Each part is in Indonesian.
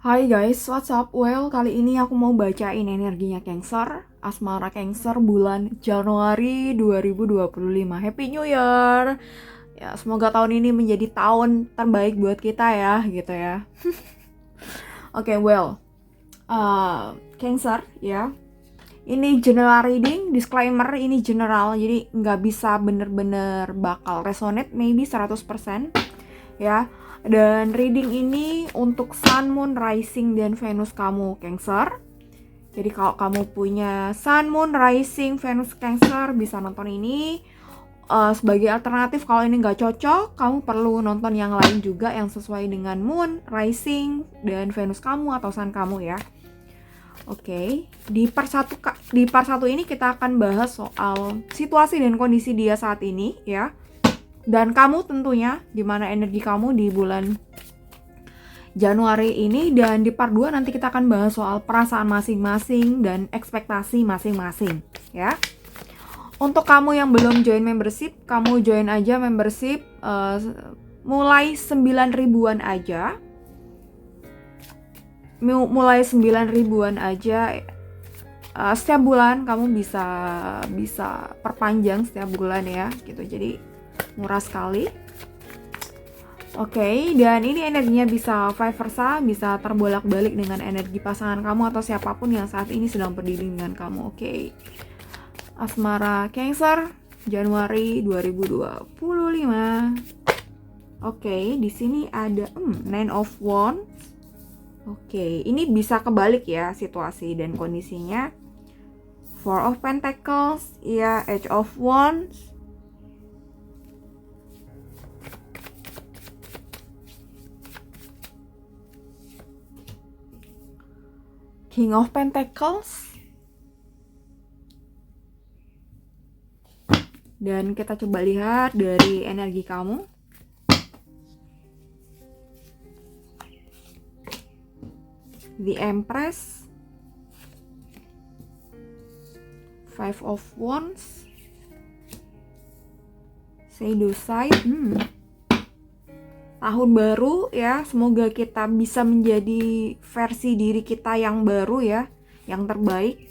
Hai guys, what's up? Well, kali ini aku mau bacain energinya Cancer, asmara Cancer bulan Januari 2025. Happy New Year! Ya, semoga tahun ini menjadi tahun terbaik buat kita ya, gitu ya. Oke, Cancer ya. Ini general reading, disclaimer ini general, jadi nggak bisa bener-bener bakal resonate, maybe 100% ya. Dan reading ini untuk Sun, Moon, Rising, dan Venus kamu Cancer. Jadi kalau kamu punya Sun, Moon, Rising, Venus Cancer bisa nonton ini. Sebagai alternatif kalau ini nggak cocok, kamu perlu nonton yang lain juga yang sesuai dengan Moon, Rising, dan Venus kamu atau Sun kamu ya. Oke, di part 1 ini kita akan bahas soal situasi dan kondisi dia saat ini ya. Dan kamu tentunya gimana energi kamu di bulan Januari ini, dan di part 2 nanti kita akan bahas soal perasaan masing-masing dan ekspektasi masing-masing ya. Untuk kamu yang belum join membership, kamu join aja membership mulai 9 ribuan aja. Mulai 9 ribuan aja. Setiap bulan kamu bisa perpanjang setiap bulan ya gitu. Jadi murah sekali. Oke, dan ini energinya bisa vice versa, bisa terbolak-balik dengan energi pasangan kamu atau siapapun yang saat ini sedang berdiri dengan kamu. Oke. Asmara Cancer Januari 2025. Oke, di sini ada Nine of Wands. Oke, ini bisa kebalik ya situasi dan kondisinya. Four of Pentacles, ya, Edge of Wands. King of Pentacles. Dan kita coba lihat dari energi kamu. The Empress, Five of Wands, Shadow Side. Tahun baru ya, semoga kita bisa menjadi versi diri kita yang baru ya, yang terbaik.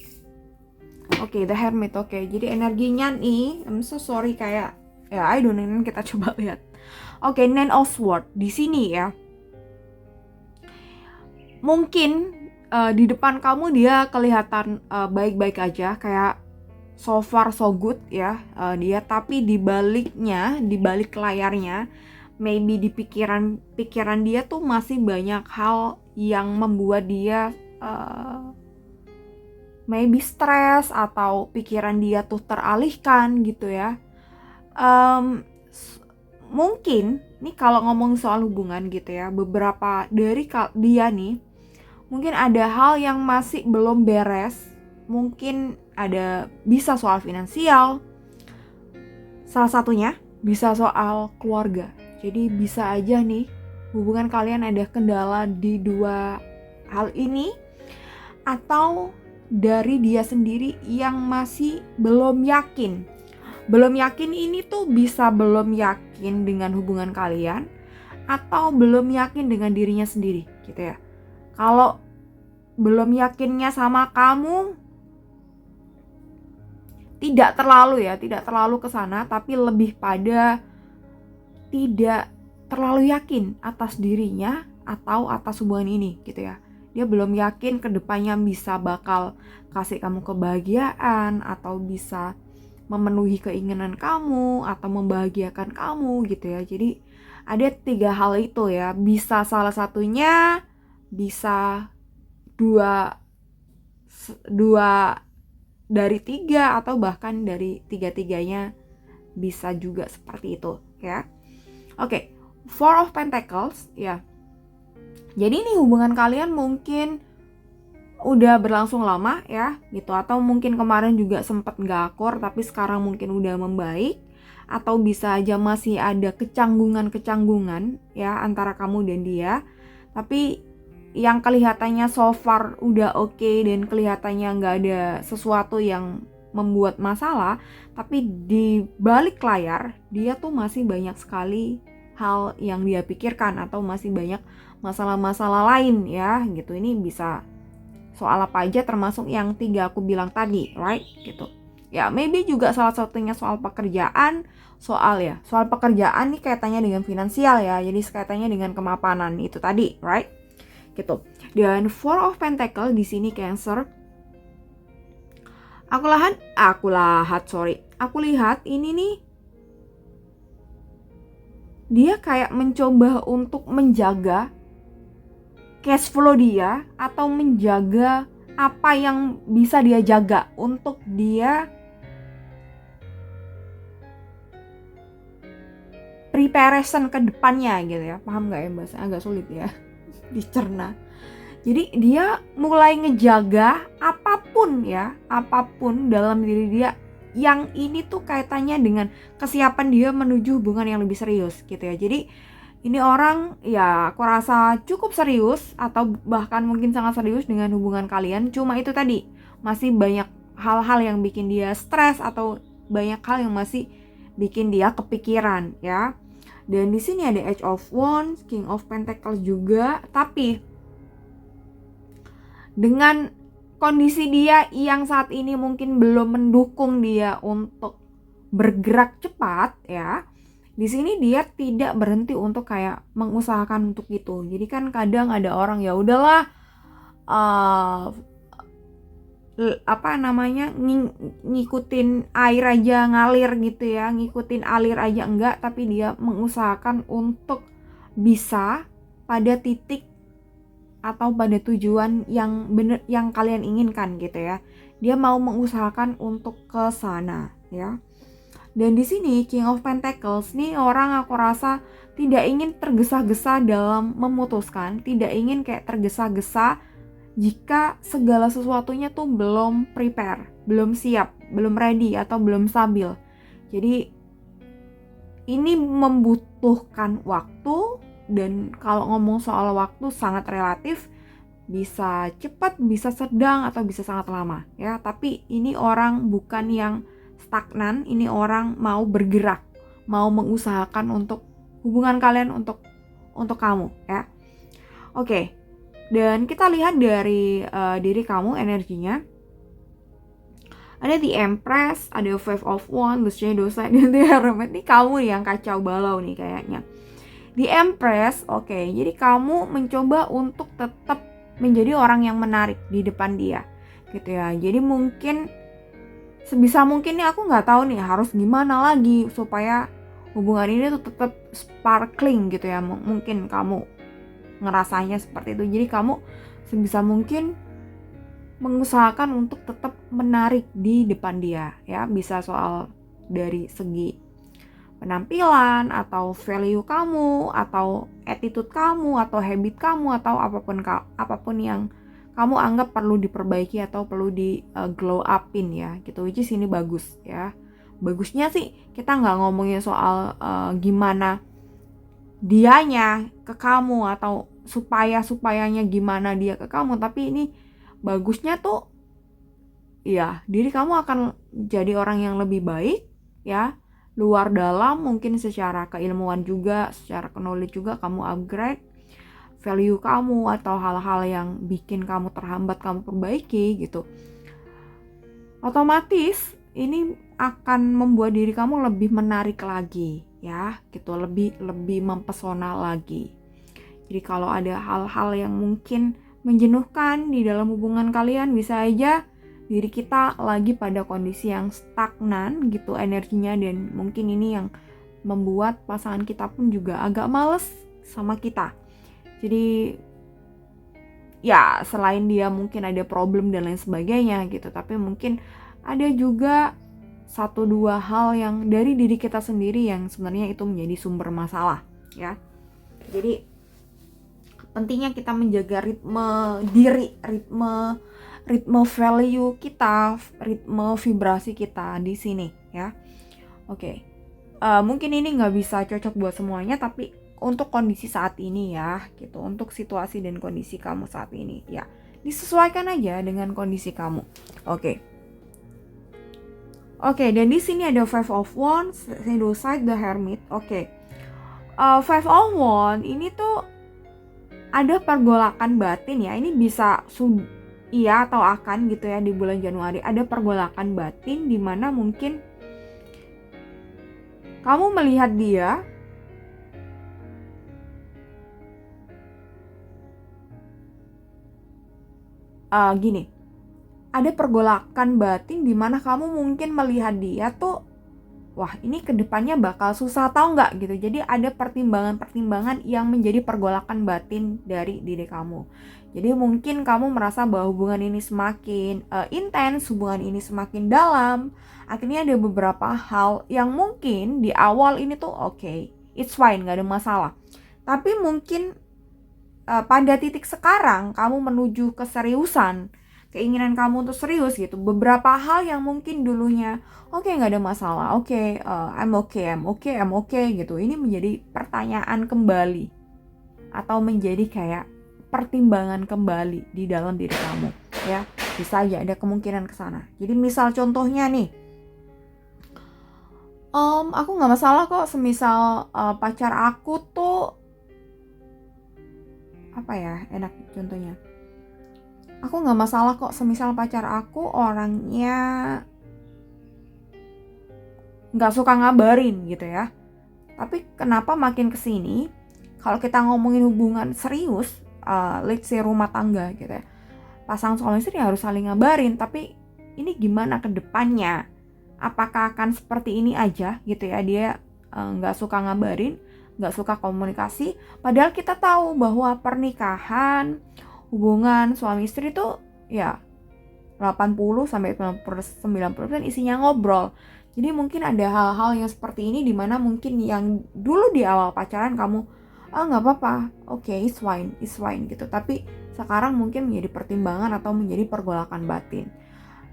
Oke, The Hermit. Oke, jadi energinya nih, I'm so sorry kayak ya I don't know, kita coba lihat. Oke, Nine of Swords di sini ya. Mungkin di depan kamu dia kelihatan baik-baik aja, kayak so far so good ya dia, tapi di balik layarnya, maybe di pikiran dia tuh masih banyak hal yang membuat dia maybe stres atau pikiran dia tuh teralihkan gitu ya. Mungkin nih kalau ngomong soal hubungan gitu ya, beberapa dari dia nih mungkin ada hal yang masih belum beres. Mungkin bisa soal finansial, salah satunya bisa soal keluarga. Jadi bisa aja nih hubungan kalian ada kendala di dua hal ini, atau dari dia sendiri yang masih belum yakin. Belum yakin ini tuh bisa belum yakin dengan hubungan kalian, atau belum yakin dengan dirinya sendiri gitu ya. Kalau belum yakinnya sama kamu, tidak terlalu ke sana, tapi lebih pada tidak terlalu yakin atas dirinya atau atas hubungan ini gitu ya. Dia belum yakin kedepannya bisa bakal kasih kamu kebahagiaan, atau bisa memenuhi keinginan kamu, atau membahagiakan kamu gitu ya. Jadi ada 3 hal itu ya. Bisa salah satunya, bisa dua dari 3, atau bahkan dari 3-3-nya bisa juga seperti itu ya. Oke, Four of Pentacles ya. Jadi ini hubungan kalian mungkin udah berlangsung lama ya gitu, atau mungkin kemarin juga sempat gak akur tapi sekarang mungkin udah membaik, atau bisa aja masih ada kecanggungan ya antara kamu dan dia, tapi yang kelihatannya so far udah oke, dan kelihatannya gak ada sesuatu yang membuat masalah, tapi di balik layar dia tuh masih banyak sekali hal yang dia pikirkan, atau masih banyak masalah-masalah lain ya gitu. Ini bisa soal apa aja termasuk yang 3 aku bilang tadi, right? Gitu. Ya, maybe juga salah satunya soal pekerjaan, soal pekerjaan nih kaitannya dengan finansial ya. Jadi kaitannya dengan kemapanan itu tadi, right? Gitu. Dan Four of Pentacle di sini Cancer. Aku lihat ini nih dia kayak mencoba untuk menjaga cash flow dia atau menjaga apa yang bisa dia jaga untuk dia preparation ke depannya gitu ya. Paham gak ya bahasa? Agak sulit ya dicerna. Jadi dia mulai ngejaga apapun dalam diri dia yang ini tuh kaitannya dengan kesiapan dia menuju hubungan yang lebih serius gitu ya. Jadi ini orang ya aku rasa cukup serius atau bahkan mungkin sangat serius dengan hubungan kalian. Cuma itu tadi masih banyak hal-hal yang bikin dia stres atau banyak hal yang masih bikin dia kepikiran ya. Dan di sini ada Edge of Wands, King of Pentacles juga, tapi dengan kondisi dia yang saat ini mungkin belum mendukung dia untuk bergerak cepat ya. Di sini dia tidak berhenti untuk kayak mengusahakan untuk itu. Jadi kan kadang ada orang ya udahlah ngikutin air aja ngalir gitu ya, ngikutin alir aja enggak, tapi dia mengusahakan untuk bisa pada titik atau pada tujuan yang bener yang kalian inginkan gitu ya. Dia mau mengusahakan untuk ke sana ya. Dan di sini King of Pentacles nih orang aku rasa tidak ingin tergesa-gesa dalam memutuskan, tidak ingin kayak tergesa-gesa jika segala sesuatunya tuh belum prepare, belum siap, belum ready atau belum stabil. Jadi ini membutuhkan waktu, dan kalau ngomong soal waktu sangat relatif, bisa cepat, bisa sedang, atau bisa sangat lama ya. Tapi ini orang bukan yang stagnan, ini orang mau bergerak, mau mengusahakan untuk hubungan kalian untuk kamu ya. Oke. Dan kita lihat dari diri kamu energinya. Ada The Empress, ada Five of Wands, The Shadow Side, dan The Hermit. Ini kamu yang kacau balau nih kayaknya. The Empress, oke. Jadi kamu mencoba untuk tetap menjadi orang yang menarik di depan dia, gitu ya. Jadi mungkin sebisa mungkin nih aku nggak tahu nih harus gimana lagi supaya hubungan ini tuh tetap sparkling gitu ya. Mungkin kamu ngerasanya seperti itu. Jadi kamu sebisa mungkin mengusahakan untuk tetap menarik di depan dia ya. Bisa soal dari segi penampilan atau value kamu atau attitude kamu atau habit kamu atau apapun yang kamu anggap perlu diperbaiki atau perlu di glow upin ya gitu. Which is ini bagus ya. Bagusnya sih kita nggak ngomongin soal gimana dianya ke kamu atau supayanya gimana dia ke kamu, tapi ini bagusnya tuh ya diri kamu akan jadi orang yang lebih baik ya, luar dalam, mungkin secara keilmuan juga, secara knowledge juga kamu upgrade value kamu atau hal-hal yang bikin kamu terhambat kamu perbaiki gitu. Otomatis ini akan membuat diri kamu lebih menarik lagi ya gitu, lebih mempesona lagi. Jadi kalau ada hal-hal yang mungkin menjenuhkan di dalam hubungan kalian, bisa aja diri kita lagi pada kondisi yang stagnan gitu energinya, dan mungkin ini yang membuat pasangan kita pun juga agak males sama kita. Jadi ya selain dia mungkin ada problem dan lain sebagainya gitu, tapi mungkin ada juga 1-2 hal yang dari diri kita sendiri yang sebenarnya itu menjadi sumber masalah ya. Jadi pentingnya kita menjaga ritme diri, ritme value kita, ritme vibrasi kita di sini ya. Oke. Mungkin ini nggak bisa cocok buat semuanya, tapi untuk kondisi saat ini ya gitu, untuk situasi dan kondisi kamu saat ini ya, disesuaikan aja dengan kondisi kamu. Oke, dan di sini ada Five of Wands, Shadow Side, The Hermit. Five of Wands ini tuh ada pergolakan batin ya. Ini bisa iya atau akan gitu ya di bulan Januari. Ada pergolakan batin di mana mungkin kamu melihat dia gini. Ada pergolakan batin di mana kamu mungkin melihat dia tuh, wah ini kedepannya bakal susah atau enggak gitu. Jadi ada pertimbangan-pertimbangan yang menjadi pergolakan batin dari diri kamu. Jadi mungkin kamu merasa bahwa hubungan ini semakin intens, hubungan ini semakin dalam. Akhirnya ada beberapa hal yang mungkin di awal ini tuh oke, it's fine, gak ada masalah. Tapi mungkin pada titik sekarang kamu menuju keseriusan, keinginan kamu untuk serius gitu, beberapa hal yang mungkin dulunya oke, nggak ada masalah, oke, I'm okay gitu, ini menjadi pertanyaan kembali atau menjadi kayak pertimbangan kembali di dalam diri kamu ya. Bisa aja ada kemungkinan ke sana. Jadi misal contohnya nih, aku nggak masalah kok semisal pacar aku tuh apa ya enak contohnya, aku nggak masalah kok semisal pacar aku orangnya nggak suka ngabarin gitu ya. Tapi kenapa makin kesini kalau kita ngomongin hubungan serius, let's say rumah tangga gitu ya, pasangan suami istri harus saling ngabarin. Tapi ini gimana ke depannya, apakah akan seperti ini aja gitu ya, dia nggak suka ngabarin, nggak suka komunikasi, padahal kita tahu bahwa pernikahan, hubungan suami istri itu ya 80-90% isinya ngobrol. Jadi mungkin ada hal-hal yang seperti ini dimana mungkin yang dulu di awal pacaran kamu nggak apa-apa, oke, it's fine gitu, tapi sekarang mungkin menjadi pertimbangan atau menjadi pergolakan batin.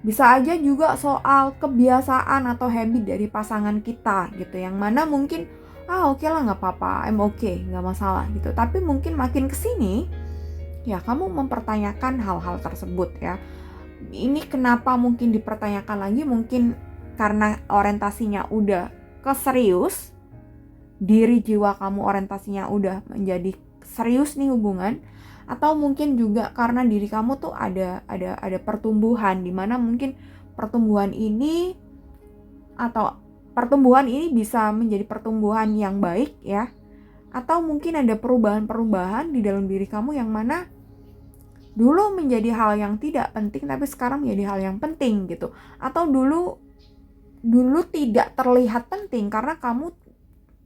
Bisa aja juga soal kebiasaan atau habit dari pasangan kita gitu, yang mana mungkin oke lah, nggak apa-apa, I'm okay, nggak masalah gitu. Tapi mungkin makin kesini ya kamu mempertanyakan hal-hal tersebut ya. Ini kenapa mungkin dipertanyakan lagi? Mungkin karena orientasinya udah ke serius, diri jiwa kamu orientasinya udah menjadi serius nih hubungan, atau mungkin juga karena diri kamu tuh ada pertumbuhan, dimana mungkin pertumbuhan ini bisa menjadi pertumbuhan yang baik ya, atau mungkin ada perubahan-perubahan di dalam diri kamu yang mana dulu menjadi hal yang tidak penting tapi sekarang menjadi hal yang penting gitu, atau dulu tidak terlihat penting karena kamu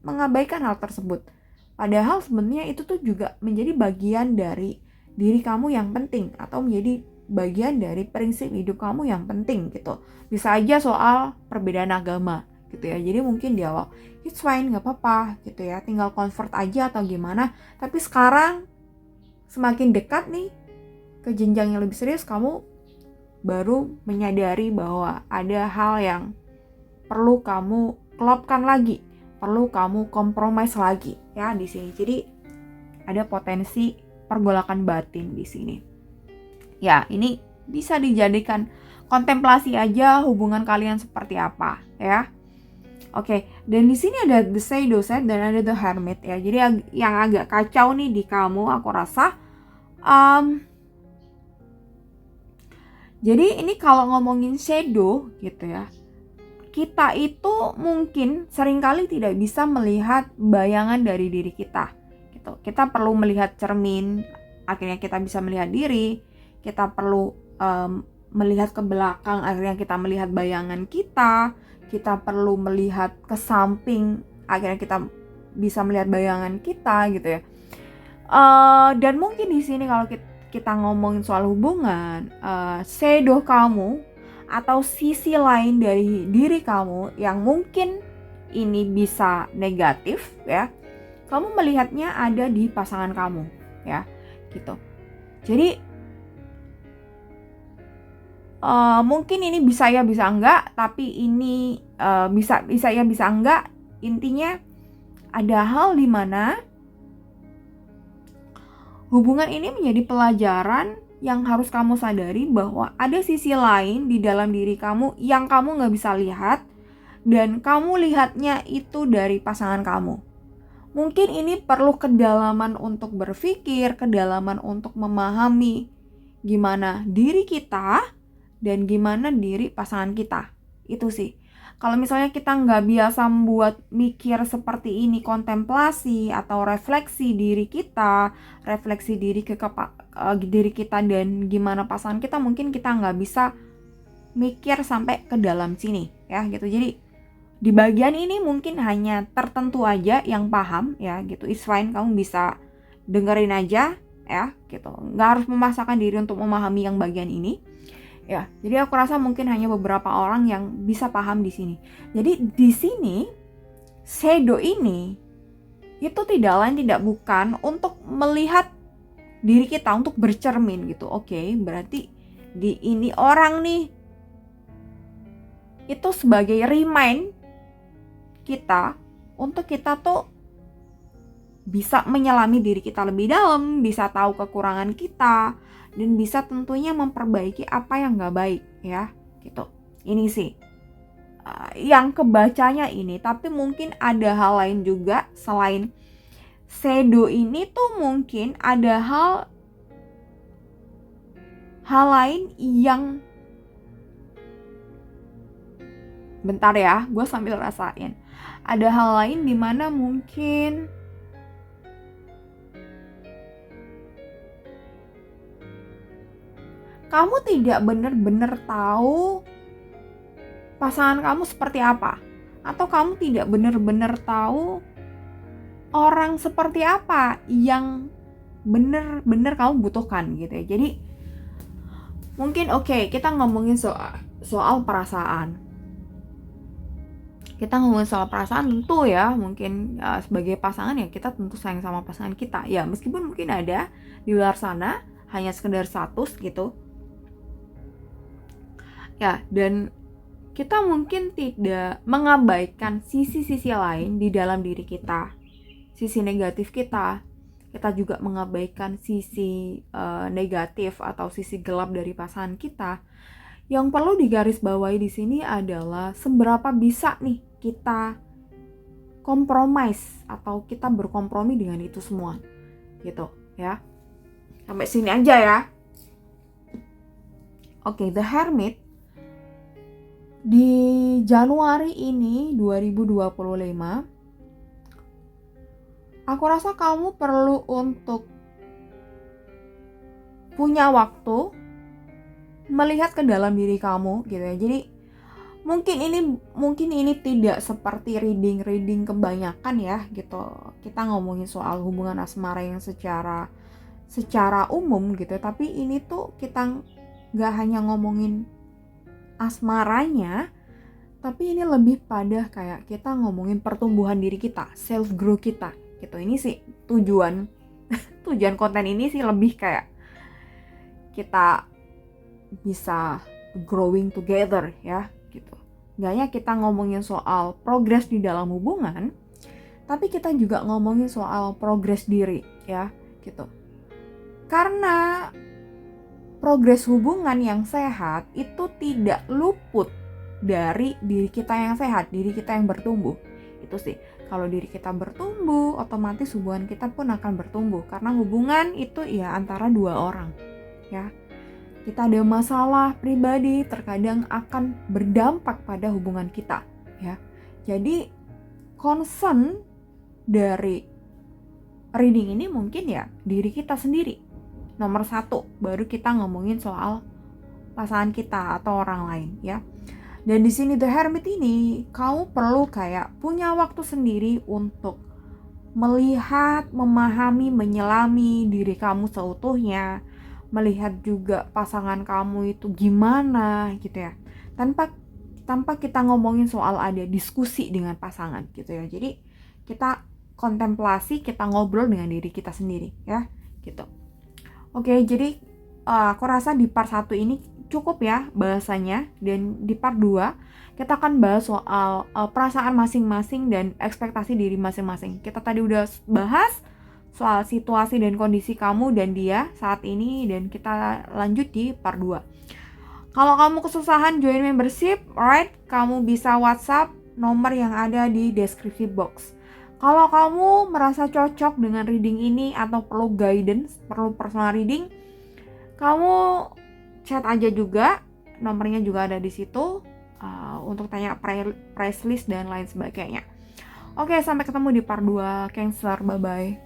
mengabaikan hal tersebut, padahal sebenarnya itu tuh juga menjadi bagian dari diri kamu yang penting atau menjadi bagian dari prinsip hidup kamu yang penting gitu. Bisa aja soal perbedaan agama gitu ya. Jadi mungkin di awal it's fine, nggak apa-apa gitu ya, tinggal convert aja atau gimana. Tapi sekarang semakin dekat nih ke jenjang yang lebih serius, kamu baru menyadari bahwa ada hal yang perlu kamu klopkan lagi, perlu kamu kompromis lagi ya di sini. Jadi ada potensi pergolakan batin di sini. Ya, ini bisa dijadikan kontemplasi aja hubungan kalian seperti apa ya. Oke, dan di sini ada the shadow side dan ada the hermit ya. Jadi yang agak kacau nih di kamu, aku rasa. Jadi ini kalau ngomongin shadow gitu ya, kita itu mungkin seringkali tidak bisa melihat bayangan dari diri kita gitu. Kita perlu melihat cermin, akhirnya kita bisa melihat diri. Kita perlu melihat ke belakang, akhirnya kita melihat bayangan kita. Kita perlu melihat ke samping, akhirnya kita bisa melihat bayangan kita gitu ya. Dan mungkin di sini kalau kita ngomongin soal hubungan, shadow kamu atau sisi lain dari diri kamu yang mungkin ini bisa negatif ya, kamu melihatnya ada di pasangan kamu ya gitu. Jadi mungkin ini bisa ya bisa enggak, tapi ini bisa ya bisa enggak. Intinya ada hal di mana hubungan ini menjadi pelajaran yang harus kamu sadari bahwa ada sisi lain di dalam diri kamu yang kamu gak bisa lihat, dan kamu lihatnya itu dari pasangan kamu. Mungkin ini perlu kedalaman untuk berpikir, kedalaman untuk memahami gimana diri kita dan gimana diri pasangan kita. Itu sih. Kalau misalnya kita nggak biasa membuat mikir seperti ini, kontemplasi atau refleksi diri kita, refleksi diri diri kita dan gimana pasangan kita, mungkin kita nggak bisa mikir sampai ke dalam sini ya gitu. Jadi di bagian ini mungkin hanya tertentu aja yang paham ya gitu. It's fine, kamu bisa dengerin aja ya gitu. Nggak harus memaksakan diri untuk memahami yang bagian ini ya. Jadi aku rasa mungkin hanya beberapa orang yang bisa paham di sini. Jadi di sini shadow ini itu tidak lain tidak bukan untuk melihat diri kita, untuk bercermin gitu. Oke, berarti di ini orang nih itu sebagai remind kita untuk kita tuh bisa menyelami diri kita lebih dalam, bisa tahu kekurangan kita, dan bisa tentunya memperbaiki apa yang gak baik ya gitu. Ini sih yang kebacanya ini, tapi mungkin ada hal lain juga selain shadow ini tuh. Mungkin ada hal lain yang, bentar ya, gue sambil rasain. Ada hal lain dimana mungkin kamu tidak benar-benar tahu pasangan kamu seperti apa, atau kamu tidak benar-benar tahu orang seperti apa yang benar-benar kamu butuhkan gitu ya. Jadi mungkin kita ngomongin soal perasaan. Kita ngomongin soal perasaan tentu ya, mungkin sebagai pasangan ya kita tentu sayang sama pasangan kita ya, meskipun mungkin ada di luar sana hanya sekedar status gitu ya. Dan kita mungkin tidak mengabaikan sisi-sisi lain di dalam diri kita, sisi negatif kita. Kita juga mengabaikan sisi negatif atau sisi gelap dari pasangan kita. Yang perlu digarisbawahi di sini adalah seberapa bisa nih kita compromise atau kita berkompromi dengan itu semua gitu ya. Sampai sini aja ya. The Hermit di Januari ini 2025, aku rasa kamu perlu untuk punya waktu melihat ke dalam diri kamu gitu ya. Jadi mungkin ini tidak seperti reading kebanyakan ya gitu. Kita ngomongin soal hubungan asmara yang secara umum gitu, tapi ini tuh kita nggak hanya ngomongin asmaranya, tapi ini lebih pada kayak kita ngomongin pertumbuhan diri kita, self grow kita gitu. Ini sih tujuan konten ini sih, lebih kayak kita bisa growing together ya gitu. Gak hanya kita ngomongin soal progres di dalam hubungan, tapi kita juga ngomongin soal progres diri ya gitu. Karena progres hubungan yang sehat itu tidak luput dari diri kita yang sehat, diri kita yang bertumbuh. Itu sih, kalau diri kita bertumbuh, otomatis hubungan kita pun akan bertumbuh. Karena hubungan itu ya antara dua orang ya. Kita ada masalah pribadi, terkadang akan berdampak pada hubungan kita ya. Jadi concern dari reading ini mungkin ya diri kita sendiri nomor 1, baru kita ngomongin soal pasangan kita atau orang lain ya. Dan di sini The Hermit ini kamu perlu kayak punya waktu sendiri untuk melihat, memahami, menyelami diri kamu seutuhnya, melihat juga pasangan kamu itu gimana gitu ya, tanpa kita ngomongin soal ada diskusi dengan pasangan gitu ya. Jadi kita kontemplasi, kita ngobrol dengan diri kita sendiri ya gitu. Jadi aku rasa di part 1 ini cukup ya bahasanya, dan di part 2 kita akan bahas soal perasaan masing-masing dan ekspektasi diri masing-masing. Kita tadi udah bahas soal situasi dan kondisi kamu dan dia saat ini, dan kita lanjut di part 2. Kalau kamu kesusahan join membership, alright, kamu bisa WhatsApp nomor yang ada di deskripsi box. Kalau kamu merasa cocok dengan reading ini atau perlu guidance, perlu personal reading, kamu chat aja juga, nomornya juga ada di situ, untuk tanya price list dan lain sebagainya. Oke, sampai ketemu di part 2 Cancer, bye bye.